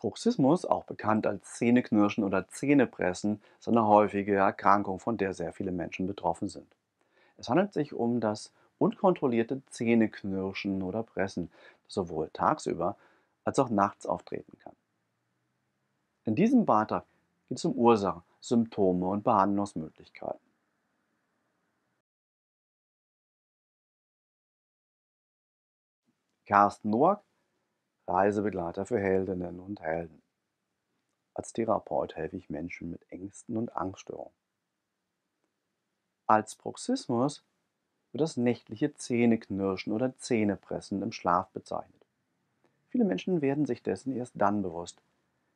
Bruxismus, auch bekannt als Zähneknirschen oder Zähnepressen, ist eine häufige Erkrankung, von der sehr viele Menschen betroffen sind. Es handelt sich um das unkontrollierte Zähneknirschen oder Pressen, das sowohl tagsüber als auch nachts auftreten kann. In diesem Beitrag geht es um Ursachen, Symptome und Behandlungsmöglichkeiten. Carsten Noack, Reisebegleiter für Heldinnen und Helden. Als Therapeut helfe ich Menschen mit Ängsten und Angststörungen. Als Bruxismus wird das nächtliche Zähneknirschen oder Zähnepressen im Schlaf bezeichnet. Viele Menschen werden sich dessen erst dann bewusst,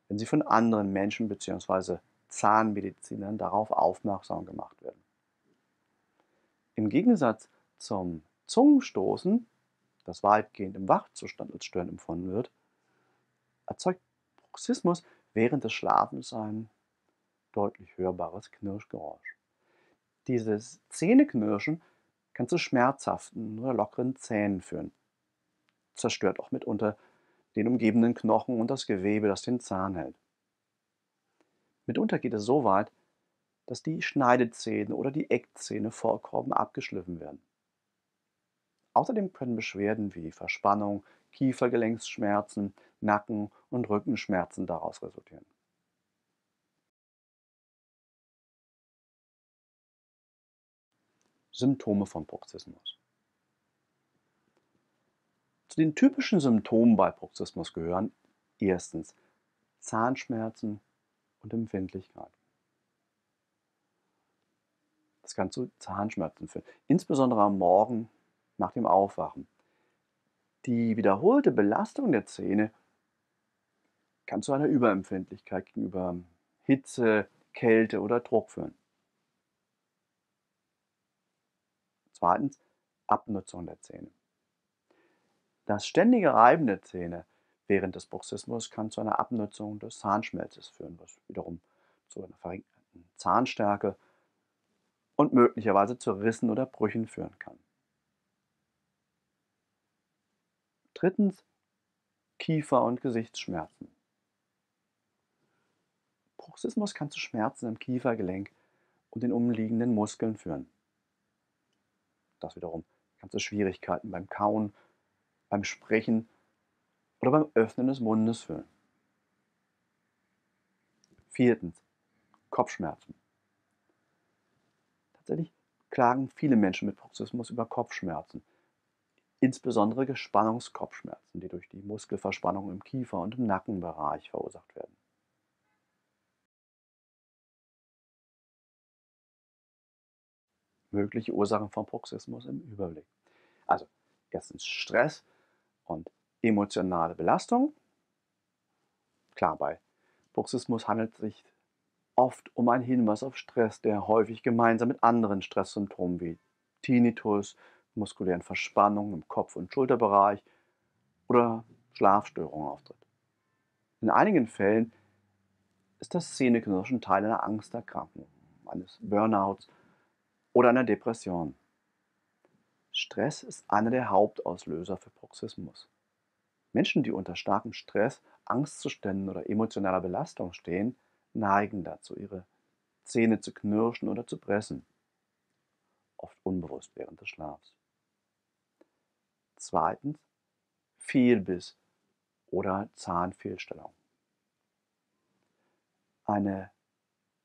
wenn sie von anderen Menschen bzw. Zahnmedizinern darauf aufmerksam gemacht werden. Im Gegensatz zum Zungenstoßen, das weitgehend im Wachzustand als Stören empfunden wird, erzeugt Bruxismus während des Schlafens ein deutlich hörbares Knirschgeräusch. Dieses Zähneknirschen kann zu schmerzhaften oder lockeren Zähnen führen, zerstört auch mitunter den umgebenden Knochen und das Gewebe, das den Zahn hält. Mitunter geht es so weit, dass die Schneidezähne oder die Eckzähne vollkommen abgeschliffen werden. Außerdem können Beschwerden wie Verspannung, Kiefergelenksschmerzen, Nacken- und Rückenschmerzen daraus resultieren. Symptome von Bruxismus. Zu den typischen Symptomen bei Bruxismus gehören erstens Zahnschmerzen und Empfindlichkeit. Das kann zu Zahnschmerzen führen, insbesondere am Morgen nach dem Aufwachen. Die wiederholte Belastung der Zähne kann zu einer Überempfindlichkeit gegenüber Hitze, Kälte oder Druck führen. Zweitens Abnutzung der Zähne. Das ständige Reiben der Zähne während des Bruxismus kann zu einer Abnutzung des Zahnschmelzes führen, was wiederum zu einer verringerten Zahnstärke und möglicherweise zu Rissen oder Brüchen führen kann. Drittens Kiefer- und Gesichtsschmerzen. Bruxismus kann zu Schmerzen im Kiefergelenk und den umliegenden Muskeln führen. Das wiederum kann zu Schwierigkeiten beim Kauen, beim Sprechen oder beim Öffnen des Mundes führen. Viertens Kopfschmerzen. Tatsächlich klagen viele Menschen mit Bruxismus über Kopfschmerzen, insbesondere Gespannungskopfschmerzen, die durch die Muskelverspannung im Kiefer- und im Nackenbereich verursacht werden. Mögliche Ursachen von Bruxismus im Überblick. Also erstens Stress und emotionale Belastung. Klar, bei Bruxismus handelt es sich oft um einen Hinweis auf Stress, der häufig gemeinsam mit anderen Stresssymptomen wie Tinnitus, muskulären Verspannungen im Kopf- und Schulterbereich oder Schlafstörungen auftritt. In einigen Fällen ist das Zähneknirschen Teil einer Angsterkrankung, eines Burnouts oder einer Depression. Stress ist einer der Hauptauslöser für Bruxismus. Menschen, die unter starkem Stress, Angstzuständen oder emotionaler Belastung stehen, neigen dazu, ihre Zähne zu knirschen oder zu pressen, oft unbewusst während des Schlafs. Zweitens Fehlbiss oder Zahnfehlstellung. Eine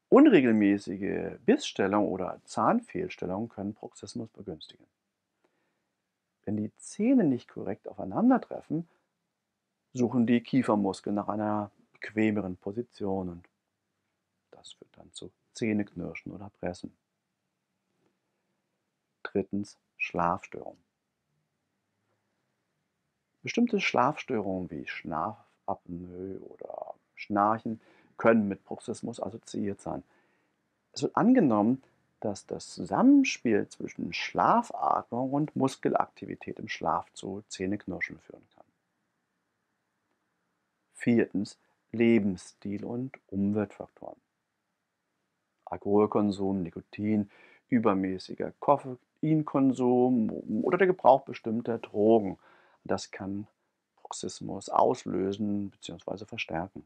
unregelmäßige Bissstellung oder Zahnfehlstellung können Bruxismus begünstigen. Wenn die Zähne nicht korrekt aufeinandertreffen, suchen die Kiefermuskeln nach einer bequemeren Position und das führt dann zu Zähneknirschen oder Pressen. Drittens Schlafstörungen. Bestimmte Schlafstörungen wie Schlafapnoe oder Schnarchen können mit Bruxismus assoziiert sein. Es wird angenommen, dass das Zusammenspiel zwischen Schlafatmung und Muskelaktivität im Schlaf zu Zähneknirschen führen kann. Viertens Lebensstil und Umweltfaktoren. Alkoholkonsum, Nikotin, übermäßiger Koffeinkonsum oder der Gebrauch bestimmter Drogen. Das kann Bruxismus auslösen bzw. verstärken.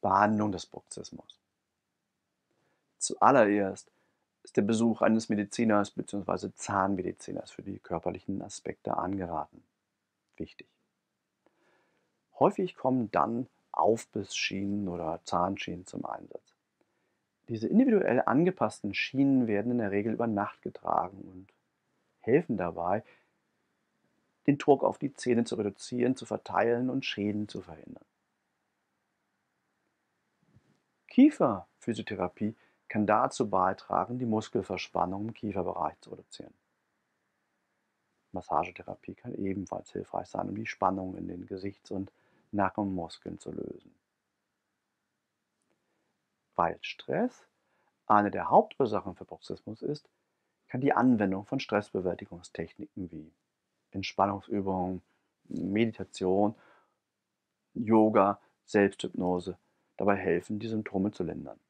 Behandlung des Bruxismus. Zuallererst ist der Besuch eines Mediziners bzw. Zahnmediziners für die körperlichen Aspekte angeraten. Wichtig. Häufig kommen dann Aufbissschienen oder Zahnschienen zum Einsatz. Diese individuell angepassten Schienen werden in der Regel über Nacht getragen und helfen dabei, den Druck auf die Zähne zu reduzieren, zu verteilen und Schäden zu verhindern. Kieferphysiotherapie kann dazu beitragen, die Muskelverspannung im Kieferbereich zu reduzieren. Massagetherapie kann ebenfalls hilfreich sein, um die Spannung in den Gesichts- und Nackenmuskeln zu lösen. Weil Stress eine der Hauptursachen für Bruxismus ist, kann die Anwendung von Stressbewältigungstechniken wie Entspannungsübungen, Meditation, Yoga, Selbsthypnose dabei helfen, die Symptome zu lindern.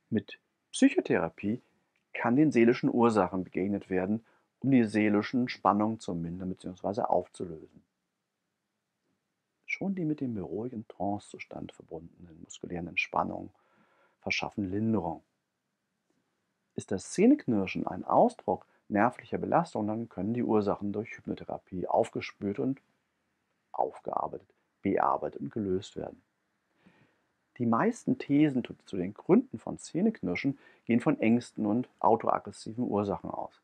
Mit Psychotherapie kann den seelischen Ursachen begegnet werden, um die seelischen Spannungen zu mindern bzw. aufzulösen. Schon die mit dem beruhigenden Trancezustand verbundenen muskulären Entspannungen verschaffen Linderung. Ist das Zähneknirschen ein Ausdruck nervlicher Belastung, dann können die Ursachen durch Hypnotherapie aufgespürt und aufgearbeitet, bearbeitet und gelöst werden. Die meisten Thesen zu den Gründen von Zähneknirschen gehen von Ängsten und autoaggressiven Ursachen aus.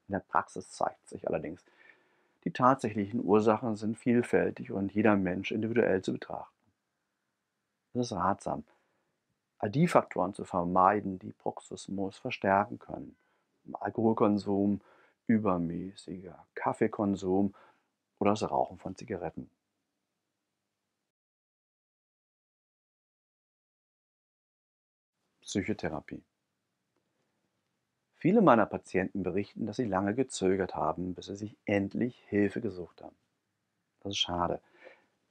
In der Praxis zeigt sich allerdings, die tatsächlichen Ursachen sind vielfältig und jeder Mensch individuell zu betrachten. Es ist ratsam, all die Faktoren zu vermeiden, die Bruxismus verstärken können. Alkoholkonsum, übermäßiger Kaffeekonsum oder das Rauchen von Zigaretten. Psychotherapie. Viele meiner Patienten berichten, dass sie lange gezögert haben, bis sie sich endlich Hilfe gesucht haben. Das ist schade.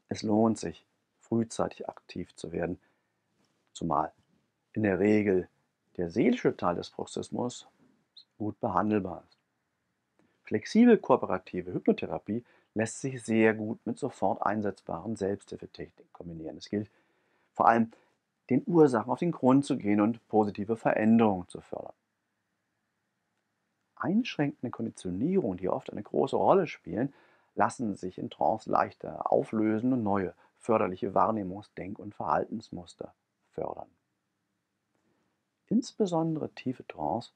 Es lohnt sich, frühzeitig aktiv zu werden, zumal in der Regel der seelische Teil des Bruxismus gut behandelbar ist. Flexibel kooperative Hypnotherapie lässt sich sehr gut mit sofort einsetzbaren Selbsthilfetechniken kombinieren. Es gilt vor allem, den Ursachen auf den Grund zu gehen und positive Veränderungen zu fördern. Einschränkende Konditionierungen, die oft eine große Rolle spielen, lassen sich in Trance leichter auflösen und neue förderliche Wahrnehmungs-, Denk- und Verhaltensmuster fördern. Insbesondere tiefe Trance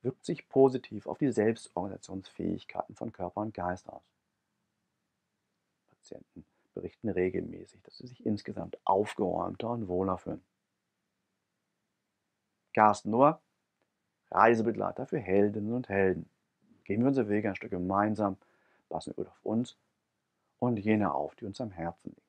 wirkt sich positiv auf die Selbstorganisationsfähigkeiten von Körper und Geist aus. Patienten berichten regelmäßig, dass sie sich insgesamt aufgeräumter und wohler fühlen. Carsten Noack, Reisebegleiter für Heldinnen und Helden. Gehen wir unsere Wege ein Stück gemeinsam, passen wir gut auf uns und jene auf, die uns am Herzen liegen.